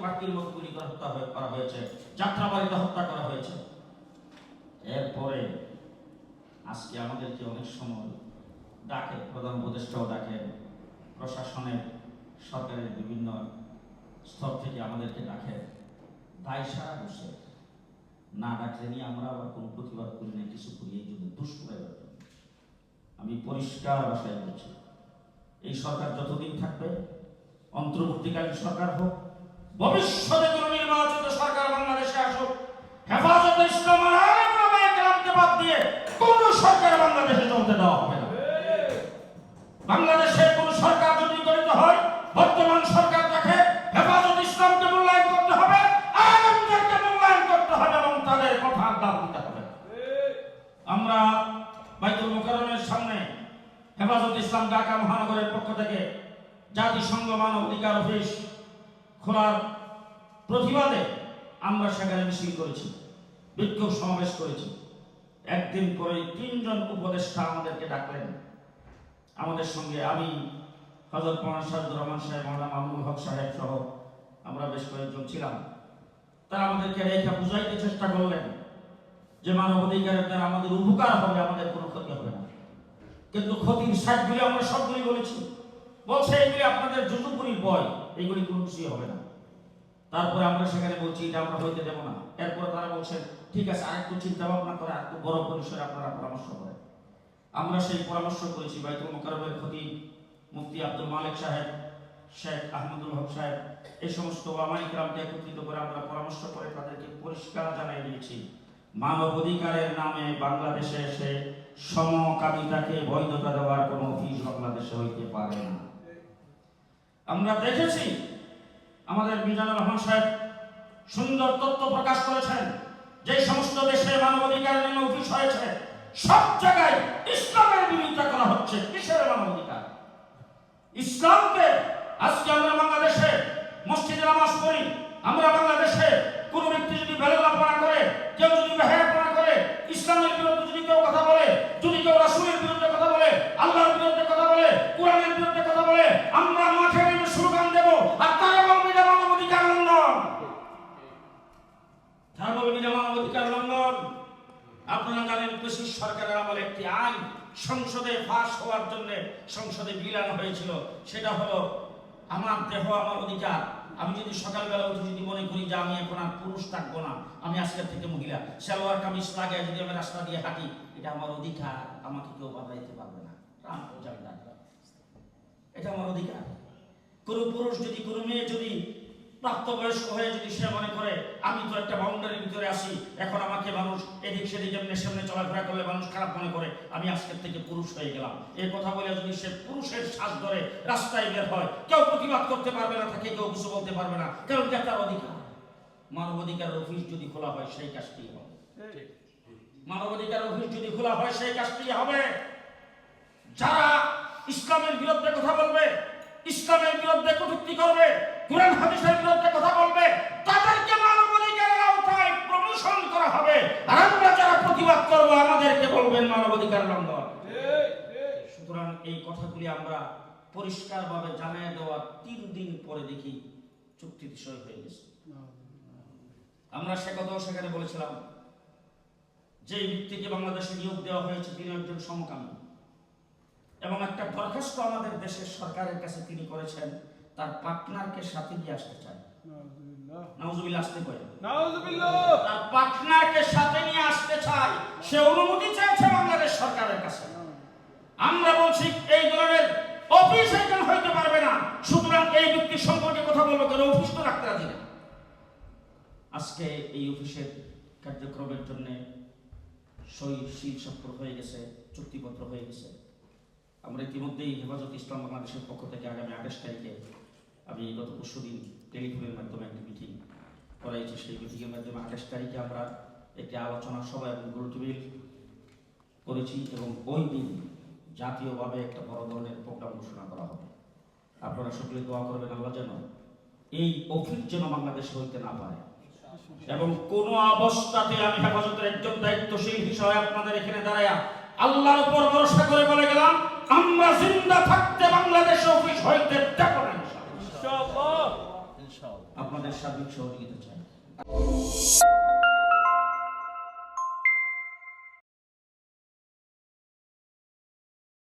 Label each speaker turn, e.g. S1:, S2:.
S1: পাখির মতো গুলি করে হত্যা করা হয়েছে, যাত্রাবাড়িতে হত্যা করা হয়েছে। এরপরে আজকে আমাদেরকে অনেক সময় ডাকে, প্রধান উপদেষ্টাও ডাকে, প্রশাসনের সরকারের বিভিন্ন স্তর থেকে আমাদেরকে ডাকে, দায় সারা বসে না ডাকলে নিয়ে আমরা আবার কোনো প্রতিবাদ করি না, কিছু করি এই জন্য দুষ্প্রয়োগ। আমি পরিষ্কার ভাষায় বলছি, এই সরকার যতদিন থাকবে, অন্তর্বর্তীকালীন সরকার হোক, ভবিষ্যতে কোনো নির্বাচিত সরকার বাংলাদেশে আসুক, হেফাজতে ইসলামের আলেমরা কেরামকে বাদ দিয়ে কোন সরকার বাংলাদেশে চলতে দেওয়া হবে না। বাংলাদেশের কোন সরকার যদি গঠিত হয়, বর্তমান সরকার দেখে হেফাজত ইসলামকে মূল্যায়ন করতে হবে, আলেমদেরকে মূল্যায়ন করতে হবে এবং তাদের কথার দাম দিতে হবে। আমরা বাইতুল মুকাররমের সামনে হেফাজত ইসলাম ঢাকা মহানগরের পক্ষ থেকে জাতিসংঘ মানব অধিকার অফিস খোলার প্রতিবাদে আমরা সেখানে মিছিল করেছি, বিক্ষোভ সমাবেশ করেছি। একদিন পরে 3 জন উপদেষ্টা আমাদেরকে ডাকলেন, আমাদের সঙ্গে আমি, হযরত মাওলানা সাইদুর রহমান সাহেব, মাওলানা মামুনুল হক সাহেব সহ আমরা বেশ কয়েকজন ছিলাম। তারা আমাদেরকে রেখা বুঝাইতে চেষ্টা করলেন যে মানবাধিকারের দ্বারা আমাদের উপকার হবে, আমাদের কোনো ক্ষতি হবে না। কিন্তু ক্ষতির সাইডগুলি আমরা সবগুলি বলেছি, বলছে এগুলি আপনাদের যুতুপুরির বয়, এইগুলি কোনো কিছুই হবে না। তারপরে আমরা সেখানে বলছি এটা আমরা হইতে দেব না। এরপর তারা বলছেন ঠিক আছে, আরেকটু চিন্তা ভাবনা করে আরেকটু বড় পরিসরে আপনারা পরামর্শ করেন। আমরা সেই পরামর্শ করেছি। বাইতুল মুকাররমের খতিব মুফতি আব্দুল মালিক সাহেব, শেখ আহমদুল হক সাহেব, এই সমস্ত ওলামায়ে কেরামকে একত্রিত করে আমরা পরামর্শ করে তাদেরকে পরিষ্কার জানাই দিয়েছি, মানবাধিকারের নামে বাংলাদেশে এসে সমকামিতাকে বৈধতা দেওয়ার কোনো অফিস বাংলাদেশে হইতে পারে না। আমরা দেখেছি আমাদের মিজানুর রহমান সাহেব সুন্দর তথ্য প্রকাশ করেছেন, যে সমস্ত দেশে মানবাধিকারের নামে অফিস হয়েছে সব জায়গায় ইসলামের বিরোধিতা করা হচ্ছে। কিসের মানবাধিকার? ইসলামকে আজকে আমরা বাংলাদেশে মসজিদে নামাজ পড়ি, আমরা বাংলাদেশে কোন ব্যক্তি যদি বেলাল্লাপনা করে, কেউ যদি বেহায়াপনা করে, ইসলামের বিরুদ্ধে যদি কেউ কথা বলে, যদি কেউ রাসূলের বিরুদ্ধে কথা বলে, আল্লাহর বিরুদ্ধে কথা বলে, কোরআনের বিরুদ্ধে কথা বলে, আমরা মাঠে নেমে স্লোগান দেব, আর তারা বলবে যে মানবাধিকার লঙ্ঘন, তারা বলবে যে মানবাধিকার লঙ্ঘন। আপনারা জানেন ব্রিটিশ সরকারের আমলে একটি আইন সংসদে পাস হওয়ার জন্য সংসদে বিল আনা হয়েছিল, সেটা হলো আমার দেহ আমার অধিকার। আমি যদি সকালবেলা উঠে যদি মনে করি যে আমি এখন আর পুরুষ থাকবো না, আমি আজকের থেকে মহিলা, সালোয়ার কামিজ লাগায় যদি আমি রাস্তা দিয়ে হাঁটি, এটা আমার অধিকার, আমাকে কেউ বাধা দিতে পারবে না। এটা আমার অধিকার। কোন পুরুষ যদি, কোন মেয়ে যদি প্রাপ্তবয়স্ক হয়ে যদি সে মনে করে আমি তো একটা বাউন্ডারির ভিতরে আসি, এখন আমাকে মানুষ এদিক সেদিক এমনি সামনে চলাফেরা করলে মানুষ খারাপ মনে করে, আমি আজকের থেকে পুরুষ হয়ে গেলাম, এই কথা বলে যদি সে পুরুষের শ্বাস ধরে রাস্তায় বের হয়, কেউ প্রতিবাদ করতে পারবে না, তাকে কেউ কিছু বলতে পারবে না, কারণ এটা তার অধিকার। মানবাধিকার অফিস যদি খোলা হয় সেই কাজটি হবে, মানবাধিকার অফিস যদি খোলা হয় সেই কাজটি হবে। যারা ইসলামের বিরুদ্ধে কথা বলবে, ইসলামের বিরুদ্ধে কটূক্তি করবে, কোরআন হাদিসের বিরুদ্ধে কথা বলবে, তাদেরকে মানবাধিকারের আওতায় প্রমোশন করা হবে। আর আমরা যারা প্রতিবাদ করব আমাদেরকে বলবেন মানবাধিকার লঙ্ঘন। সুতরাং এই কথাগুলি আমরা পরিষ্কারভাবে জানিয়ে দেওয়া 3 দিন পরে দেখি চুক্তির বিষয় হয়ে গেছে। আমরা সে কথাও সেখানে বলেছিলাম, যে ব্যক্তিকে বাংলাদেশে নিয়োগ দেওয়া হয়েছে তিনি একজন সমকামী, এবং একটা দরখাস্ত আমাদের দেশের সরকারের কাছে তিনি করেছেন, তার পার্টনারকে সাথে নিয়ে আসতে চায়। নাউজুবিল্লাহ, আসতে পারে, নাউজুবিল্লাহ, তার পার্টনারকে সাথে নিয়ে আসতে চায়, সে অনুমতি চাইছে বাংলাদেশ সরকারের কাছে। আমরা বলছি এই ধরনের অফিস এখানে হইতে পারবে না। সুতরাং এই ব্যক্তির সম্পর্কে কথা বলবো কেন? অফিস তো রাখতে রাজি না। আজকে এই অফিসের কার্যক্রমের জন্য সই সিল স্বাক্ষর হয়ে গেছে, চুক্তিপত্র হয়ে গেছে। আমরা ইতিমধ্যেই হেফাজত ইসলাম বাংলাদেশের পক্ষ থেকে আগামী 28 তারিখে, আমি গত পরশুদিন টেলিফোনের মাধ্যমে একটা মিটিং করাইছি, সেই মিটিংয়ের মাধ্যমে 28 তারিখে আমরা একটি আলোচনা সভা এবং গোলটেবিল করেছি, এবং ওই দিন জাতীয়ভাবে একটা বড় ধরনের প্রোগ্রাম ঘোষণা করা হবে। আপনারা সকলে দোয়া করবেন আল্লাহ যেন এই অফিস যেন বাংলাদেশে হইতে না পারে, এবং কোন অবস্থাতে আমি হেফাজতের একজন দায়িত্বশীল হিসেবে আপনাদের এখানে দাঁড়ায়া আল্লাহর উপর ভরসা করে বলে গেলাম, আমরা জিন্দা থাকতে বাংলাদেশে অফিস হইতে দেব না ইনশাআল্লাহ। আপনাদের সার্বিক সহযোগিতা চাই।